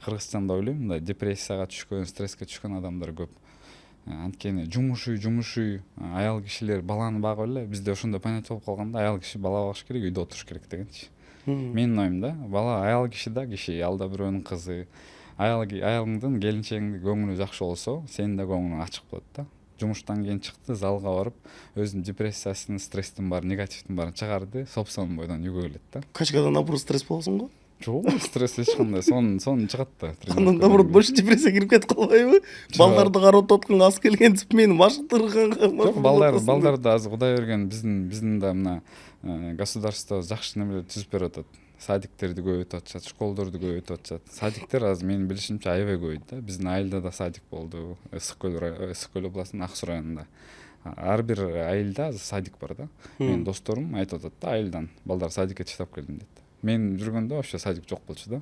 Кыргызстанда ойлойм мындай депрессияга түшкөн, стресске түшкөн адамдар көп. Анткени жумуш үй, аял кишилер баланы багып эле, бизде ошондой понятие болуп калган да, аял киши бала багыш керек, үйдө отуруш керек дегенчи. Менин оюмда бала аял киши да киши, ал да бирөөнүн кызы. Аялыңдын, келинчегиңдин көңүлү жакшы болсо, сенин да көңүлүң ачык болот да. Жумуштан кийин чыкты, залга барып, өзүнүн депрессиясын, стресстин баарын, негативдин баарын чыгарды, собственный бойдон үйгө келет да. Качкада наоборот стресс болосуң го. Жок, стресс эч кандай, сонун чыгат да. Андан наоборот больше депрессияга кирип кетип калбайбы? Балдарды карап аткан аз келгенсип мени машыктырганга. Жок, балдар да азыр Кудай берген биздин да мына государство жакшы немелер түзүп берип атат. Садиктерди көбөйтүп атышат, школдорду көбөйтүп атышат. Садиктер азыр менин билишимче аябай көбөйдү да. Биздин айылда да садик болду. Ысык көл областынын Ак Суу районунда. Ар бир айылда азыр садик бар да. Менин досторум айтып атат да, айылдан балдар садикке чыдап келдим дейт. Мен жүргөндө вообще садик жок болчу да.